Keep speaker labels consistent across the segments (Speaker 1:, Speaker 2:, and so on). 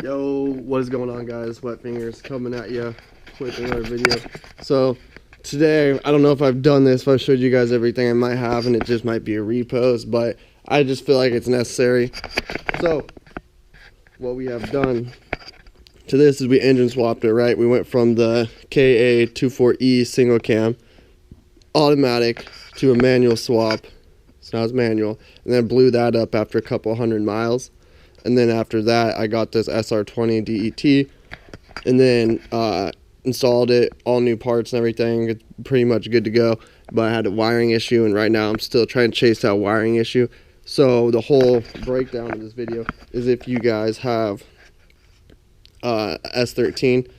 Speaker 1: Yo, what is going on, guys? WetFingers coming at you with another video. So today, I don't know if I've done this, if I've showed you guys everything. I might have, and it just might be a repost, but I just feel like it's necessary. So what we have done to this is we engine swapped it, right? We went from the KA24E single cam automatic to a manual swap. So now it's manual, and then blew that up after a couple hundred miles. And then after that, I got this SR20 DET, and then installed it, all new parts and everything. It's pretty much good to go, but I had a wiring issue, and right now I'm still trying to chase that wiring issue. So the whole breakdown of this video is if you guys have S13,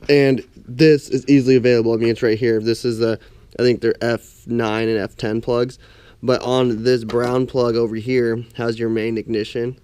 Speaker 1: and this is easily available. I mean, it's right here. This is the, I think they're F9 and F10 plugs, but on this brown plug over here has your main ignition.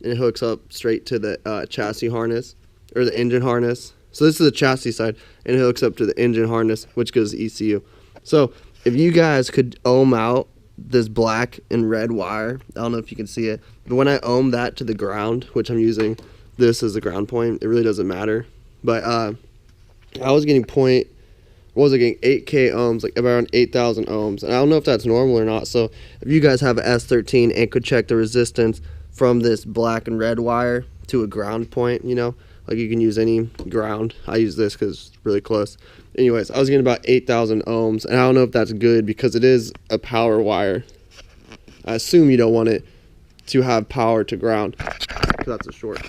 Speaker 1: And it hooks up straight to the chassis harness, or the engine harness. So this is the chassis side, and it hooks up to the engine harness, which goes to ECU. So if you guys could ohm out this black and red wire, I don't know if you can see it, but when I ohm that to the ground, which I'm using this as the ground point, it really doesn't matter. But I was getting 8K ohms, like around 8,000 ohms. And I don't know if that's normal or not. So if you guys have an S13 and could check the resistance from this black and red wire to a ground point, you know, like you can use any ground. I use this because it's really close. Anyways, I was getting about 8,000 ohms, and I don't know if that's good because it is a power wire. I assume you don't want it to have power to ground because that's a short.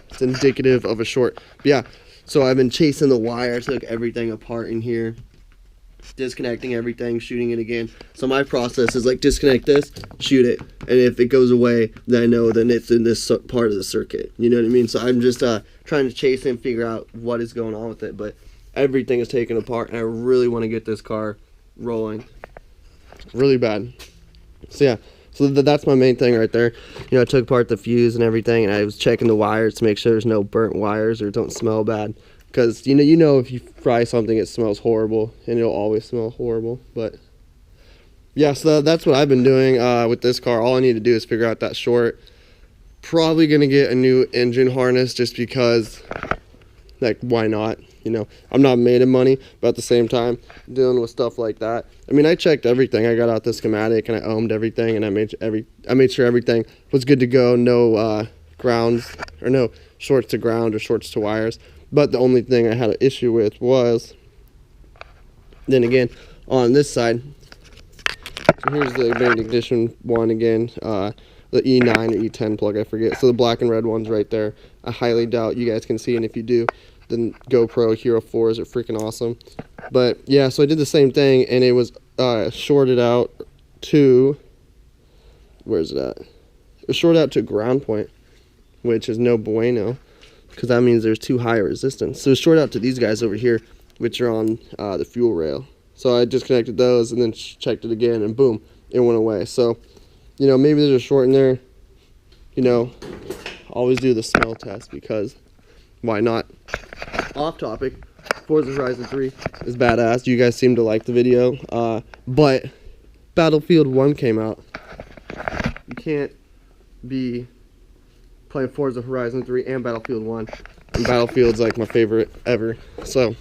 Speaker 1: It's indicative of a short. But yeah, so I've been chasing the wire, took everything apart in here, disconnecting everything, shooting it again. So my process is like disconnect this, shoot it, and if it goes away, then I know then it's in this part of the circuit. You know what I mean? So I'm just trying to chase it and figure out what is going on with it. But everything is taken apart, and I really want to get this car rolling really bad. So yeah, so that's my main thing right there. You know, I took apart the fuse and everything, and I was checking the wires to make sure there's no burnt wires or don't smell bad. Because, you know, if you fry something, it smells horrible, and it'll always smell horrible. But, yeah, so that's what I've been doing with this car. All I need to do is figure out that short. Probably going to get a new engine harness just because, like, why not? You know, I'm not made of money, but at the same time, dealing with stuff like that. I mean, I checked everything. I got out the schematic, and I ohmed everything, and I made sure everything was good to go. No grounds, or no shorts to ground or shorts to wires. But the only thing I had an issue with was, then again, on this side, so here's the main ignition one again, the E9 or E10 plug, I forget. So the black and red one's right there. I highly doubt you guys can see, and if you do, then GoPro Hero 4s are freaking awesome. But yeah, so I did the same thing, and it was shorted out to, where's it at? It was shorted out to ground point, which is no bueno, because that means there's too high a resistance. So it's short out to these guys over here, which are on the fuel rail. So I disconnected those and then checked it again, and boom, it went away. So, you know, maybe there's a short in there. You know, always do the smell test because why not? Off topic, Forza Horizon 3 is badass. You guys seem to like the video, but Battlefield 1 came out. You can't be playing Forza Horizon 3 and Battlefield 1, and Battlefield's like my favorite ever. So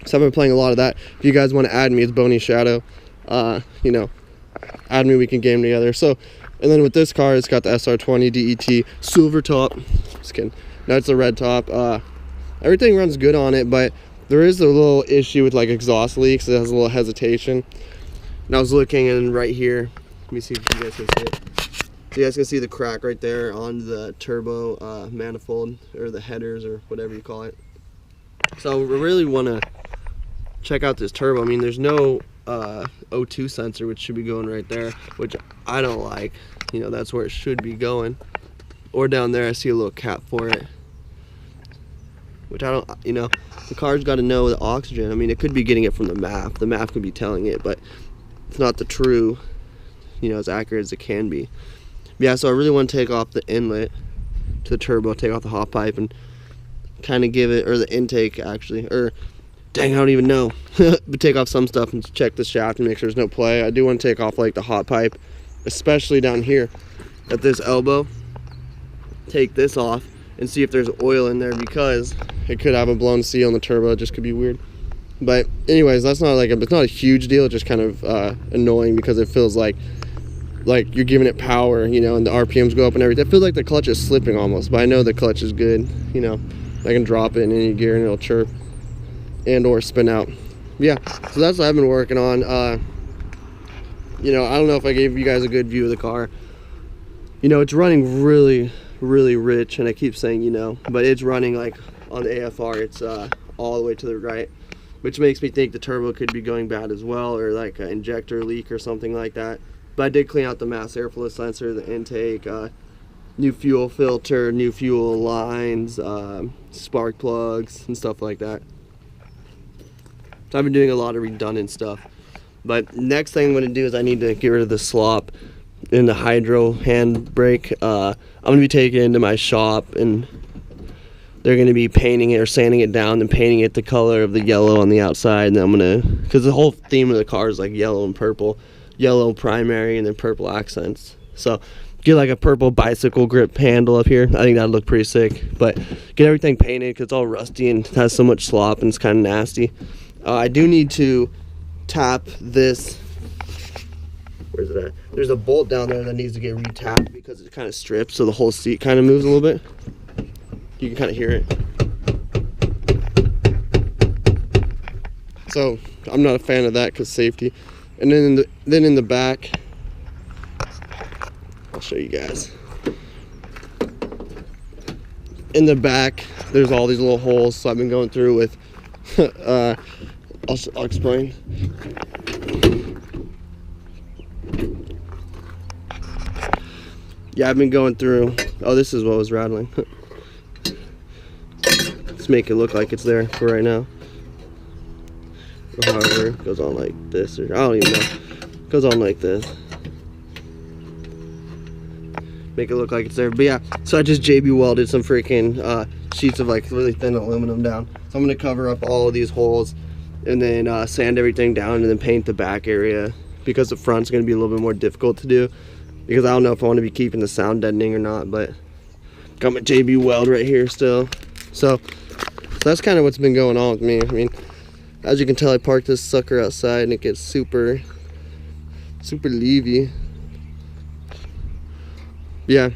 Speaker 1: I've been playing a lot of that. If you guys want to add me, it's Bonyshadow. You know, add me, we can game together. So, and then with this car, it's got the SR20 DET silver top. Just kidding. No, it's a red top. Everything runs good on it, but there is a little issue with like exhaust leaks. It has a little hesitation. And I was looking, and right here, let me see if you guys can see it. So you guys can see the crack right there on the turbo manifold, or the headers, or whatever you call it. So we really want to check out this turbo. I mean, there's no O2 sensor, which should be going right there, which I don't like. You know, that's where it should be going. Or down there, I see a little cap for it, which I don't, you know, the car's got to know the oxygen. I mean, it could be getting it from the map. The map could be telling it, but it's not the true, you know, as accurate as it can be. Yeah, so I really want to take off the inlet to the turbo, take off the hot pipe, and kind of give it, or the intake actually, or dang, I don't even know. But take off some stuff and check the shaft and make sure there's no play. I do want to take off like the hot pipe, especially down here at this elbow. Take this off and see if there's oil in there, because it could have a blown seal in the turbo. It just could be weird. But anyways, that's not like it's not a huge deal. It's just kind of annoying because it feels like you're giving it power, you know, and the RPMs go up and everything. It feels like the clutch is slipping almost, but I know the clutch is good. You know, I can drop it in any gear and it'll chirp and or spin out. Yeah, so that's what I've been working on. You know, I don't know if I gave you guys a good view of the car. You know, it's running really rich, and I keep saying, you know, but it's running like on the AFR, it's all the way to the right, which makes me think the turbo could be going bad as well, or like an injector leak or something like that. But I did clean out the mass airflow sensor, the intake, new fuel filter, new fuel lines, spark plugs and stuff like that. So I've been doing a lot of redundant stuff. But next thing I'm going to do is I need to get rid of the slop in the hydro handbrake. I'm going to be taking it into my shop, and they're going to be painting it or sanding it down and painting it the color of the yellow on the outside. And I'm going to, because the whole theme of the car is like yellow and purple. Yellow primary and then purple accents. So get like a purple bicycle grip handle up here. I think that'd look pretty sick. But get everything painted because it's all rusty and has so much slop and it's kind of nasty. I do need to tap this. Where's it at? There's a bolt down there that needs to get re-tapped because it kind of strips, so the whole seat kind of moves a little bit. You can kind of hear it. So I'm not a fan of that because safety. And then in the back, I'll show you guys. In the back, there's all these little holes, so I've been going through with. I'll explain. Yeah, I've been going through. Oh, this is what was rattling. Let's make it look like it's there for right now. Or however, it goes on like this, or I don't even know. It goes on like this. Make it look like it's there. But yeah, so I just JB welded some freaking sheets of like really thin aluminum down. So I'm gonna cover up all of these holes and then sand everything down and then paint the back area, because the front's gonna be a little bit more difficult to do, because I don't know if I want to be keeping the sound deadening or not. But got my JB weld right here still. So that's kind of what's been going on with me. I mean, as you can tell, I parked this sucker outside and it gets super leavy. Yeah,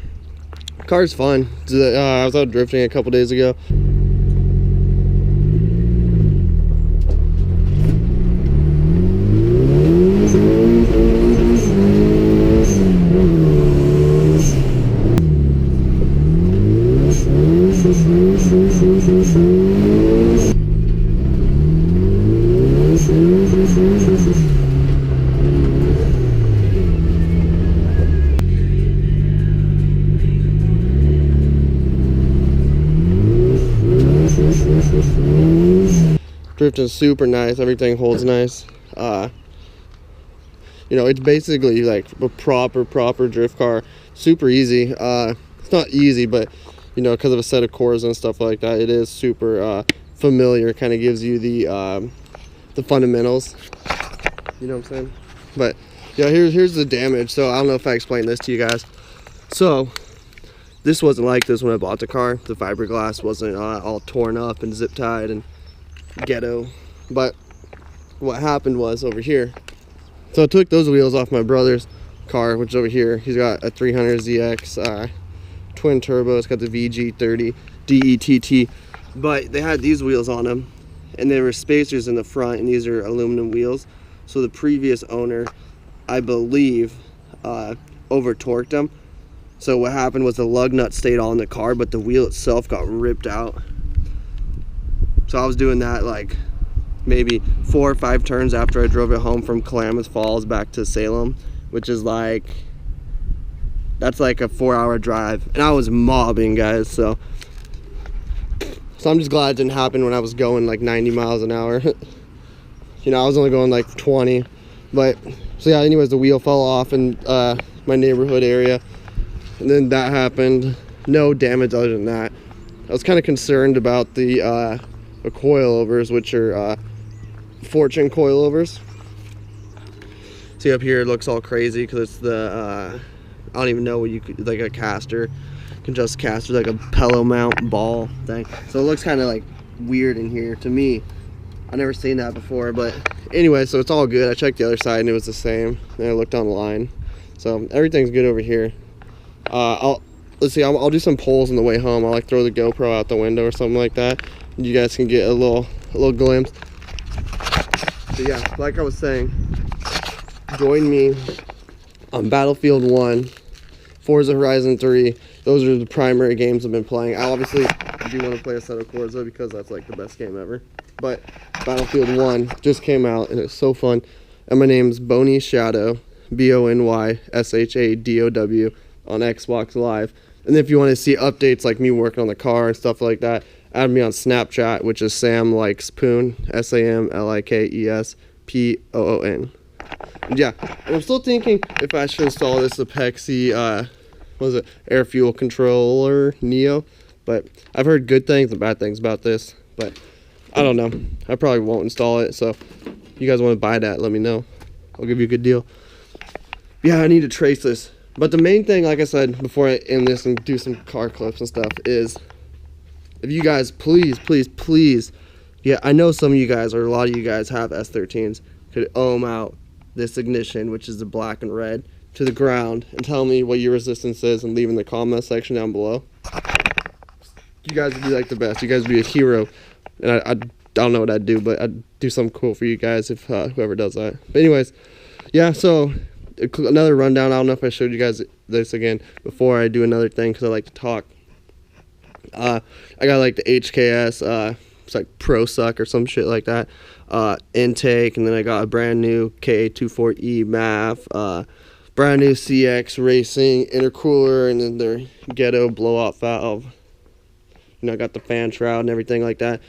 Speaker 1: car's fun. I was out drifting a couple days ago. Drifting super nice, everything holds nice. You know, it's basically like a proper drift car. Super easy. It's not easy, but you know, because of a set of cores and stuff like that, it is super familiar. Kind of gives you the fundamentals. You know what I'm saying? But yeah, here's the damage. So I don't know if I explained this to you guys. So this wasn't like this when I bought the car. The fiberglass wasn't all torn up and zip tied and ghetto. But what happened was over here, so I took those wheels off my brother's car, which is over here. He's got a 300ZX twin turbo. It's got the VG30 DETT, but they had these wheels on them, and there were spacers in the front, and these are aluminum wheels. So the previous owner, I believe, over torqued them. So what happened was the lug nut stayed on the car, but the wheel itself got ripped out. So I was doing that like maybe 4 or 5 turns after I drove it home from Klamath Falls back to Salem, which is like, that's like a 4-hour drive. And I was mobbing, guys, so I'm just glad it didn't happen when I was going like 90 miles an hour. You know, I was only going like 20. But, so yeah, anyways, the wheel fell off in my neighborhood area. And then that happened. No damage other than that. I was kind of concerned about the coilovers, which are Fortune coilovers. See up here, it looks all crazy because it's the I don't even know what you could, like a caster, can just cast with like a pillow mount ball thing. So it looks kind of like weird in here to me. I've never seen that before, but anyway, so it's all good. I checked the other side and it was the same. And I looked online, so everything's good over here. Let's see. I'll do some pulls on the way home. I'll like throw the GoPro out the window or something like that. You guys can get a little glimpse. So yeah, like I was saying, join me on Battlefield 1, Forza Horizon 3. Those are the primary games I've been playing. I obviously do want to play Assetto Corsa because that's like the best game ever. But Battlefield 1 just came out and it's so fun. And my name's Bonyshadow, BONYSHADOW on Xbox Live. And if you want to see updates like me working on the car and stuff like that, add me on Snapchat, which is Sam Likes Poon, SAMLIKESPOON. Yeah, and I'm still thinking if I should install this Apexi, what is it, air fuel controller Neo. But I've heard good things and bad things about this, but I don't know. I probably won't install it. So if you guys want to buy that, let me know. I'll give you a good deal. Yeah, I need to trace this. But the main thing, like I said before I end this and do some car clips and stuff, is if you guys please, yeah, I know some of you guys, or a lot of you guys have S13s, could ohm out this ignition, which is the black and red, to the ground, and tell me what your resistance is and leave in the comment section down below. You guys would be like the best. You guys would be a hero. And I don't know what I'd do, but I'd do something cool for you guys if whoever does that. But anyways, yeah, so another rundown. I don't know if I showed you guys this again before I do another thing because I like to talk. I got like the HKS, it's like Pro Suck or some shit like that, intake, and then I got a brand new KA24E MAF, brand new CX Racing intercooler, and then their ghetto blowout valve. You know, I got the fan shroud and everything like that.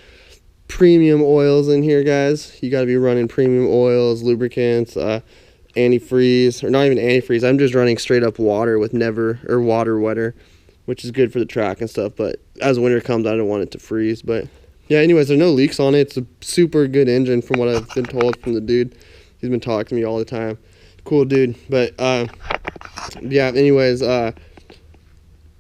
Speaker 1: Premium oils in here, guys. You got to be running premium oils, lubricants, antifreeze, or not even antifreeze. I'm just running straight up water with water wetter, which is good for the track and stuff. But as winter comes, I don't want it to freeze. But yeah, anyways, there's no leaks on it. It's a super good engine from what I've been told from the dude. He's been talking to me all the time. Cool dude. But yeah, anyways,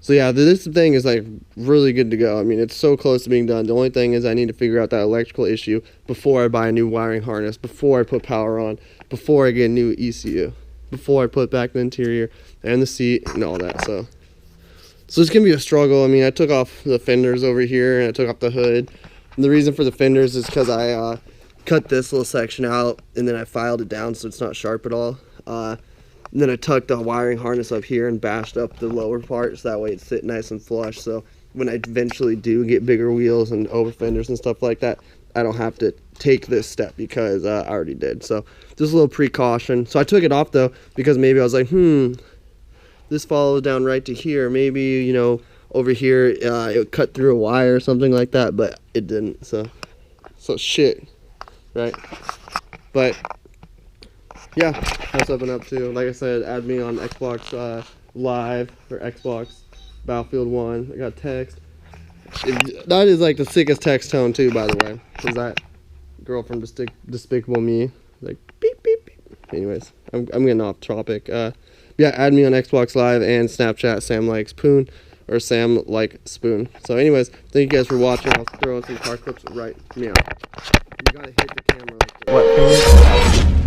Speaker 1: so yeah, this thing is like really good to go. I mean, it's so close to being done. The only thing is I need to figure out that electrical issue before I buy a new wiring harness, before I put power on, before I get a new ECU, before I put back the interior and the seat and all that. So it's gonna be a struggle. I mean, I took off the fenders over here and I took off the hood. And the reason for the fenders is because I cut this little section out and then I filed it down so it's not sharp at all. And then I tucked the wiring harness up here and bashed up the lower part so that way it sit nice and flush. So when I eventually do get bigger wheels and over fenders and stuff like that, I don't have to take this step because I already did. So just a little precaution. So I took it off though because maybe I was like, this follows down right to here. Maybe, you know, over here it would cut through a wire or something like that, but it didn't. So shit, right? But yeah, that's what I've been up to. Like I said, add me on Xbox Live or Xbox Battlefield 1. I got text. That is like the sickest text tone too, by the way. Is that girl from Despicable Me? Like beep beep beep. Anyways, I'm getting off topic. Yeah, add me on Xbox Live and Snapchat. Sam Likes Poon or Sam Like Spoon. So anyways, thank you guys for watching. I'll throw in some car clips right now. You gotta hit the camera like this. WetFingers.